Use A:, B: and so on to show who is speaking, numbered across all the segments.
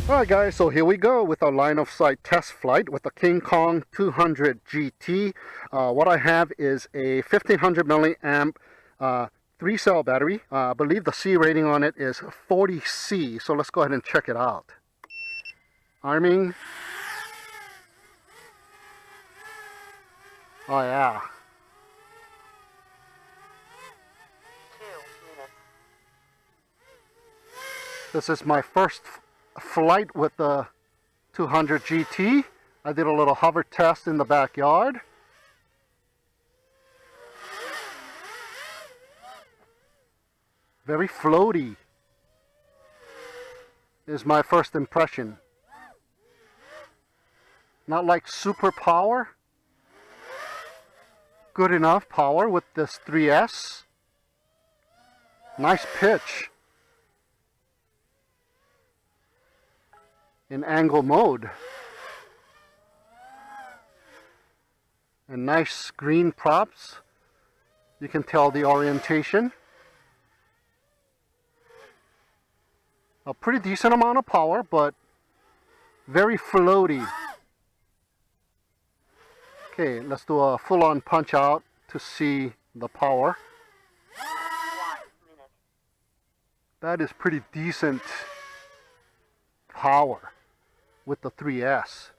A: Alright guys, so here we go with our line of sight test flight with the KingKong 200 GT. What I have is a 1500 milliamp 3-cell battery. I believe the C rating on it is 40C, so let's go ahead and check it out. Arming. Oh yeah.
B: 2 minutes.
A: This is my first flight with the 200 GT. I did a little hover test in the backyard. Very floaty is my first impression. Not like super power. Good enough power with this 3S. Nice pitch. In angle mode. And nice green props. You can tell the orientation. A pretty decent amount of power, but very floaty. Okay, let's do a full-on punch out to see the power.
B: 1 minute.
A: That is pretty decent power with the 3S.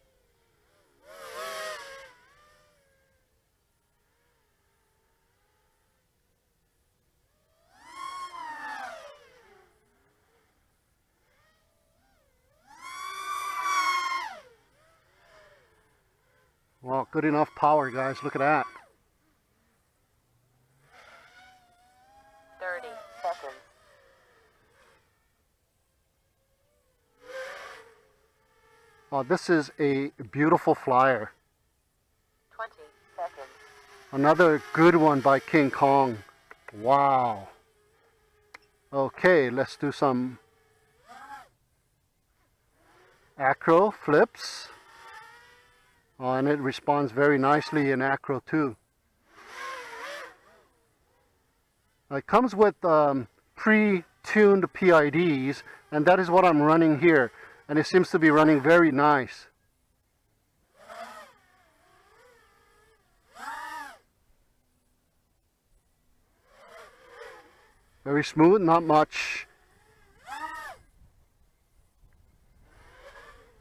A: Well, good enough power, guys. Look at that.
B: 30 seconds.
A: Oh, this is a beautiful flyer.
B: 20 seconds.
A: Another good one by KingKong. Wow. Okay, let's do some acro flips. Oh, and it responds very nicely in acro too. It comes with pre-tuned PIDs, and that is what I'm running here. And it seems to be running very nice. Very smooth, not much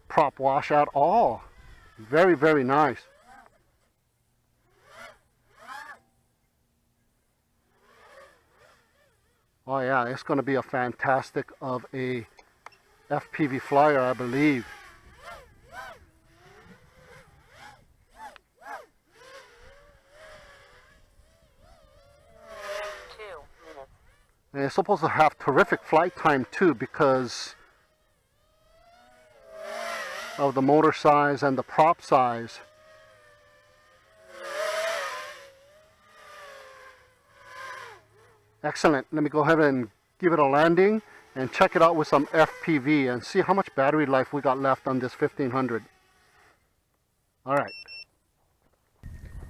A: prop wash at all. Very, very nice. Oh yeah, it's going to be a fantastic of a FPV flyer, I believe. And it's supposed to have terrific flight time too because of the motor size and the prop size. Excellent. Let me go ahead and give it a landing and check it out with some FPV and see how much battery life we got left on this 1500.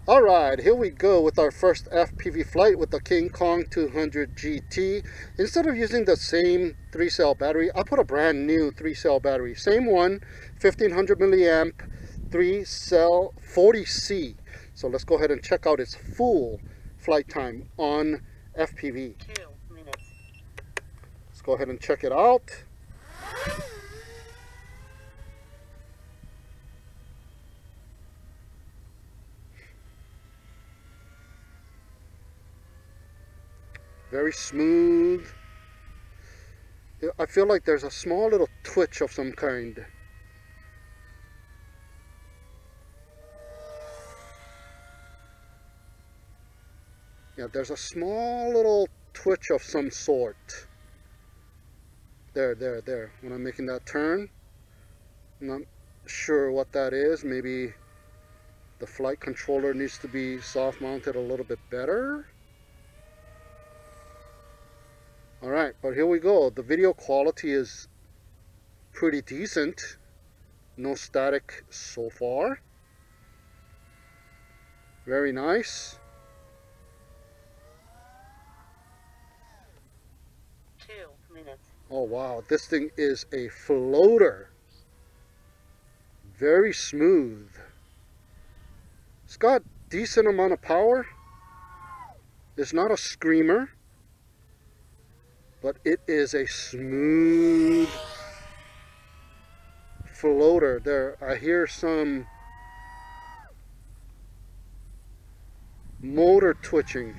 A: Alright, here we go with our first FPV flight with the KingKong 200 GT. Instead of using the same 3-cell battery, I put a brand new 3-cell battery. Same one, 1500 milliamp 3-cell 40C. So let's go ahead and check out its full flight time on FPV.
B: 2 minutes.
A: Let's go ahead and check it out. Very smooth. I feel like there's a small little twitch of some kind. Yeah, there's a small little twitch of some sort. There. When I'm making that turn. I'm not sure what that is. Maybe the flight controller needs to be soft mounted a little bit better. Alright, but here we go. The video quality is pretty decent. No static so far. Very nice.
B: 2 minutes.
A: Oh wow, this thing is a floater. very smooth. It's got decent amount of power. It's not a screamer, but it is a smooth floater. There, I hear some motor twitching.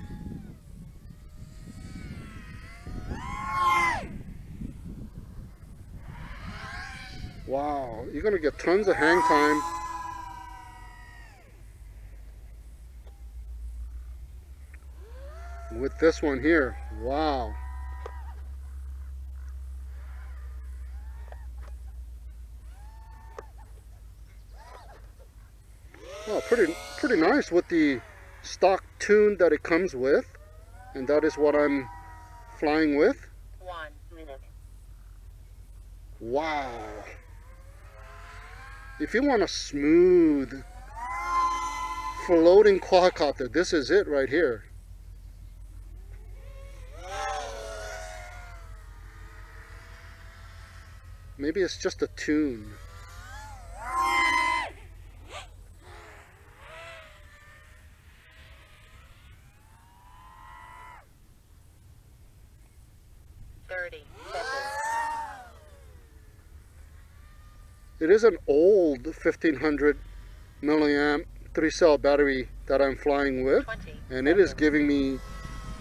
A: Wow, you're gonna get tons of hang time. With this one here. Wow. Oh, pretty nice with the stock tune that it comes with, and that is what I'm flying with.
B: 1 minute.
A: Wow. If you want a smooth floating quadcopter, this is it right here. Maybe it's just a tune. It is an old 1500 milliamp 3-cell battery that I'm flying with, and it is giving me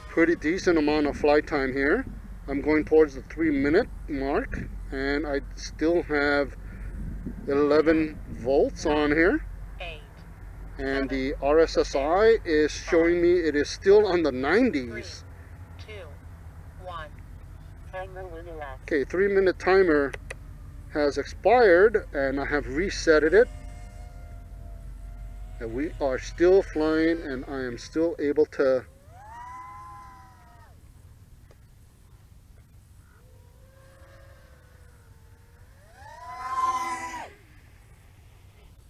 A: pretty decent amount of flight time here. I'm going towards the 3-minute mark, and I still have 11 volts on here, and the RSSI is showing me it is still on the 90s.
B: 3, 2, 1. Timer will elapse.
A: Okay, 3-minute timer has expired, and I have resetted it, and we are still flying, and I am still able to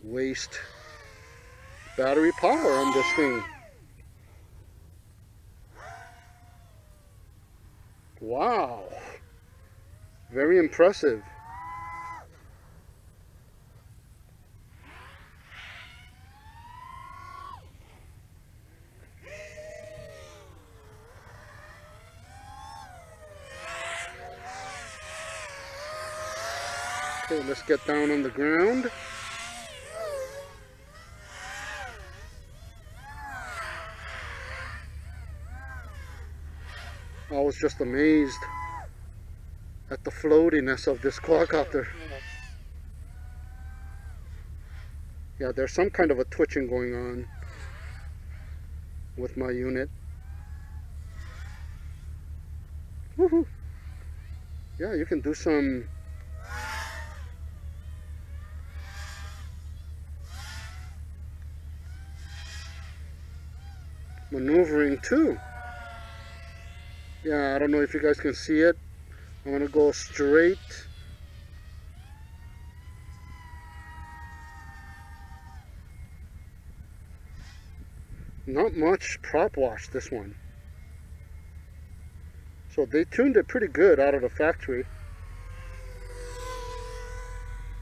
A: waste battery power on this thing. Wow, very impressive. Okay, let's get down on the ground. I was just amazed at the floatiness of this quadcopter. Yeah, there's some kind of a twitching going on with my unit. Woohoo! Yeah, you can do some maneuvering too. Yeah, I don't know if you guys can see it. I'm gonna go straight. Not much prop wash this one. So they tuned it pretty good out of the factory.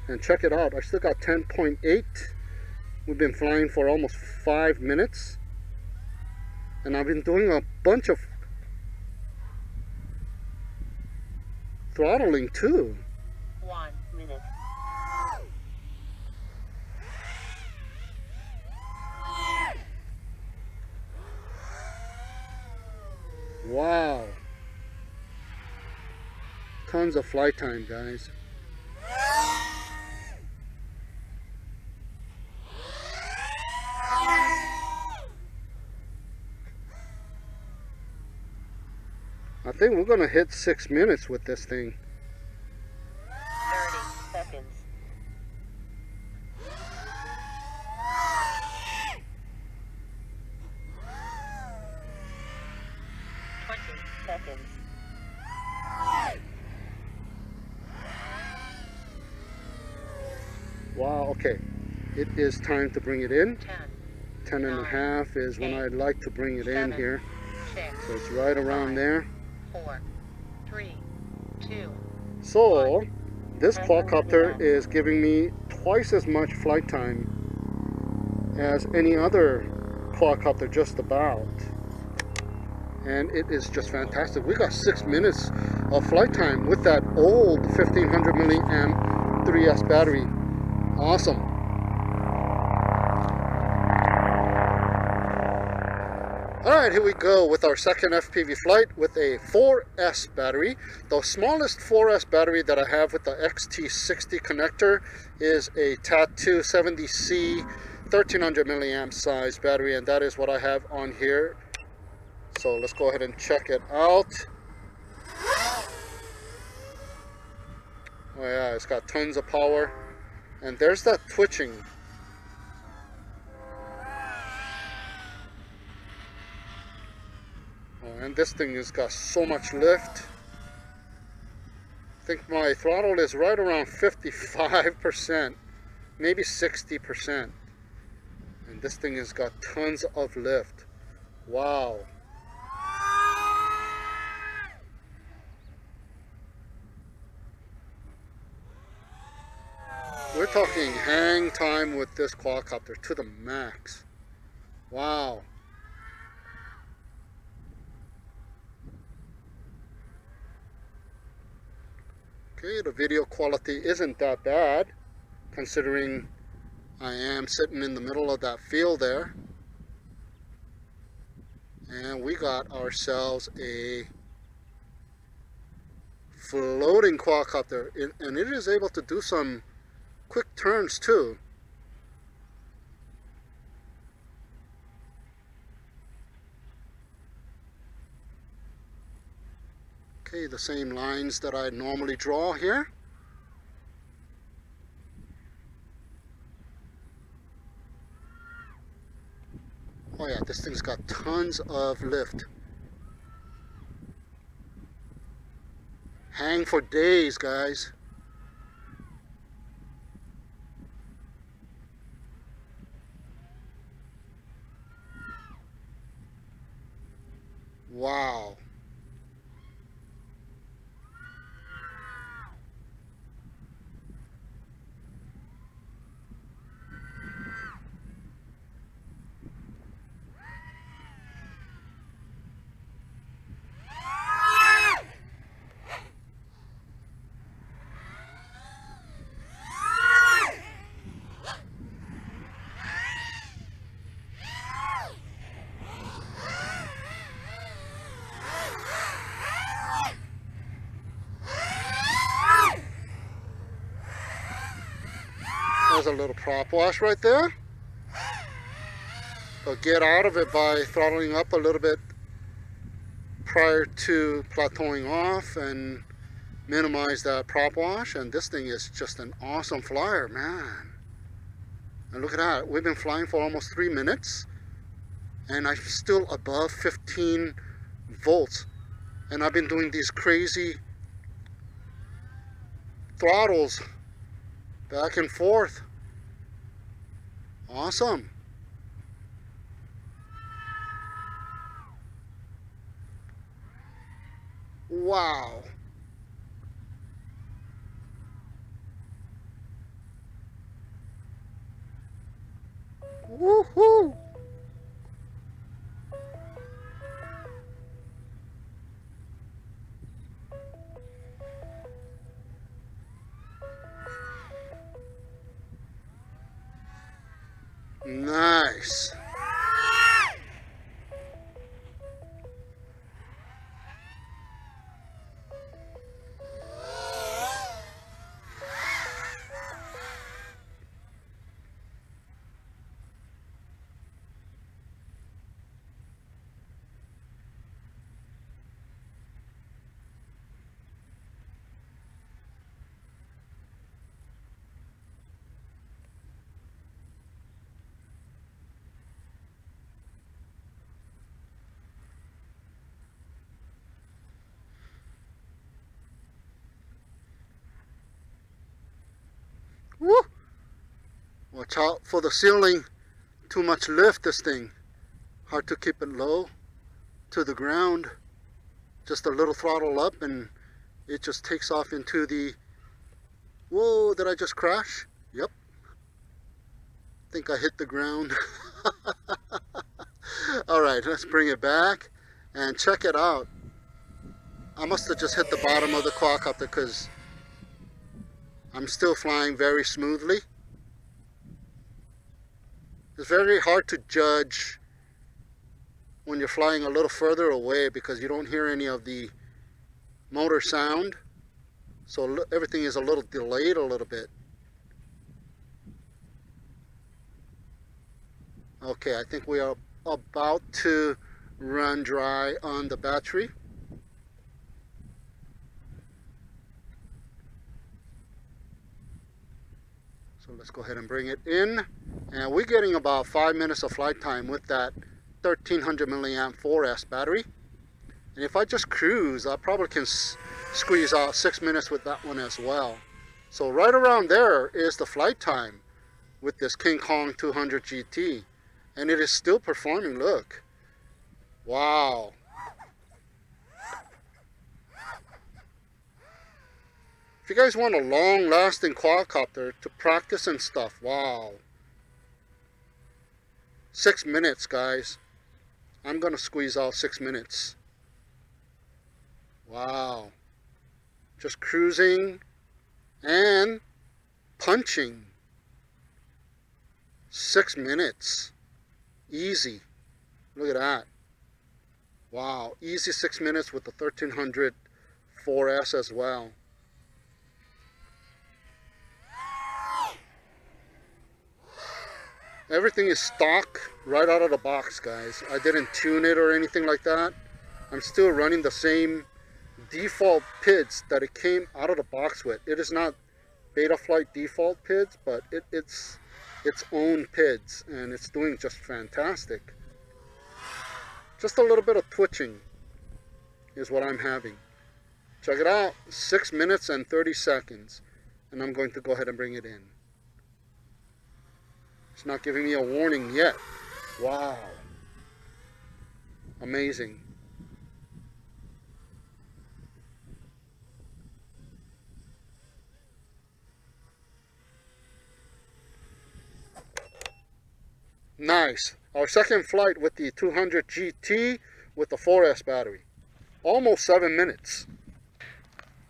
A: And check it out, I still got 10.8. We've been flying for almost 5 minutes. And I've been doing a bunch of throttling too.
B: 1 minute.
A: Wow. Tons of flight time, guys. I think we're gonna hit 6 minutes with this thing.
B: 30 seconds. 20 seconds.
A: Wow, okay. It is time to bring it in.
B: 10,
A: 10 and a half is when I'd like to bring it in
B: 7,
A: here.
B: 6,
A: So it's right around there.
B: 4, 3, 2.
A: So this quadcopter is giving me twice as much flight time as any other quadcopter, just about. And it is just fantastic. We got 6 minutes of flight time with that old 1500 milliamp 3S battery. Awesome. Alright, here we go with our second FPV flight with a 4S battery. The smallest 4S battery that I have with the XT60 connector is a TAT2 70C 1300 milliamp size battery, and that is what I have on here. So let's go ahead and check it out. Oh yeah, it's got tons of power. And there's that twitching. Oh, and this thing has got so much lift. I think my throttle is right around 55%, maybe 60%. And this thing has got tons of lift. Wow. We're talking hang time with this quadcopter to the max. Wow. Okay, the video quality isn't that bad, considering I am sitting in the middle of that field there. And we got ourselves a floating quadcopter, and it is able to do some quick turns too. Okay, the same lines that I normally draw here. Oh yeah, this thing's got tons of lift. Hang for days, guys. Wow. There's a little prop wash right there. But get out of it by throttling up a little bit prior to plateauing off and minimize that prop wash. And this thing is just an awesome flyer, man. And look at that. We've been flying for almost 3 minutes and I'm still above 15 volts. And I've been doing these crazy throttles back and forth. Awesome. Wow. Woohoo! Nice. Woo! Watch out for the ceiling. Too much lift, this thing. Hard to keep it low to the ground. Just a little throttle up and it just takes off into the... Whoa, did I just crash? Yep. think I hit the ground. Alright, let's bring it back and check it out. I must have just hit the bottom of the quadcopter because I'm still flying very smoothly. It's very hard to judge when you're flying a little further away because you don't hear any of the motor sound. So everything is a little delayed a little bit. Okay, I think we are about to run dry on the battery. So let's go ahead and bring it in. And we're getting about 5 minutes of flight time with that 1300 milliamp 4S battery. And if I just cruise, I probably can squeeze out 6 minutes with that one as well. So right around there is the flight time with this KingKong 200 GT. And it is still performing, look. Wow. If you guys want a long-lasting quadcopter to practice and stuff, wow. 6 minutes, guys. I'm gonna squeeze out 6 minutes. Wow. Just cruising and punching. 6 minutes. Easy. Look at that. Wow. Easy 6 minutes with the 1300 4S as well. Everything is stock right out of the box, guys. I didn't tune it or anything like that. I'm still running the same default PIDs that it came out of the box with. It is not Betaflight default PIDs, but it's its own PIDs, and it's doing just fantastic. Just a little bit of twitching is what I'm having. Check it out, 6 minutes and 30 seconds. And I'm going to go ahead and bring it in. It's not giving me a warning yet. Wow. Amazing. Nice. Our second flight with the 200 GT with the 4S battery. Almost 7 minutes.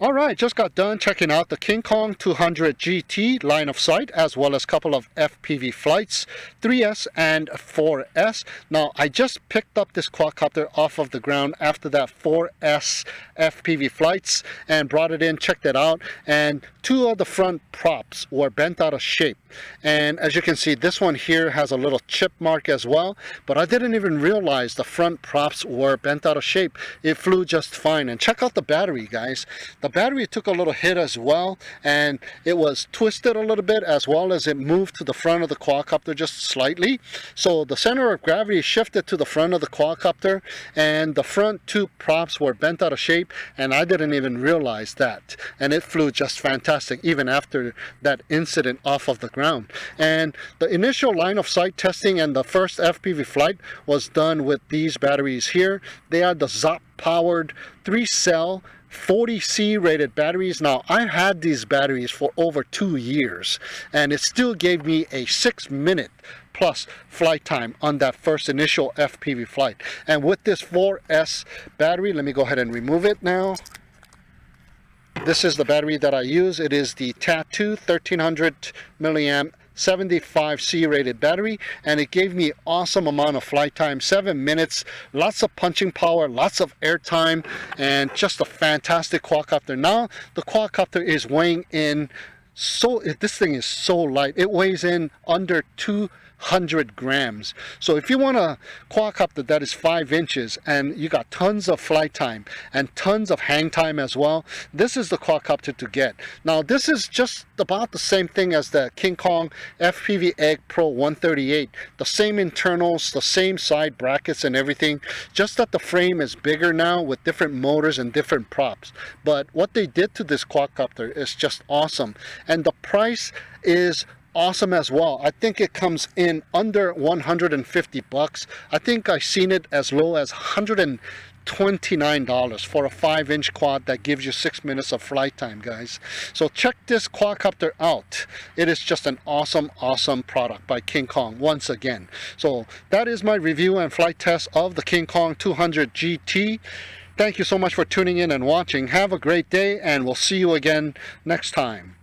A: Alright, just got done checking out the KingKong 200 GT line of sight, as well as a couple of FPV flights, 3S and 4S. Now, I just picked up this quadcopter off of the ground after that 4S FPV flights and brought it in, checked it out, and 2 of the front props were bent out of shape. And as you can see, this one here has a little chip mark as well, but I didn't even realize the front props were bent out of shape. It flew just fine. And check out the battery, guys. The battery took a little hit as well, and it was twisted a little bit, as well as it moved to the front of the quadcopter just slightly. So the center of gravity shifted to the front of the quadcopter, and the front 2 props were bent out of shape, and I didn't even realize that. And it flew just fantastic even after that incident off of the ground. And the initial line of sight testing and the first FPV flight was done with these batteries here. They are the ZOP powered 3-cell 40C rated batteries. Now, I had these batteries for over 2 years, and it still gave me a 6 minute plus flight time on that first initial FPV flight. And with this 4S battery, let me go ahead and remove it now. This is the battery that I use. It is the Tattoo 1300 milliamp 75C rated battery, and it gave me awesome amount of flight time, 7 minutes, lots of punching power, lots of air time, and just a fantastic quadcopter. Now the quadcopter is weighing in, this thing is so light. It weighs in under 200 grams. So if you want a quadcopter that is 5 inches and you got tons of flight time and tons of hang time as well, this is the quadcopter to get. Now, this is just about the same thing as the KingKong FPV EGG PRO 138. The same internals, the same side brackets and everything, just that the frame is bigger now with different motors and different props. But what they did to this quadcopter is just awesome. And the price is awesome as well. I think it comes in under 150 bucks. I think I've seen it as low as $120 $29 for a 5-inch quad that gives you 6 minutes of flight time, guys. So check this quadcopter out. It is just an awesome product by KingKong once again. So that is my review and flight test of the KingKong 200 GT. Thank you so much for tuning in and watching. Have a great day, and we'll see you again next time.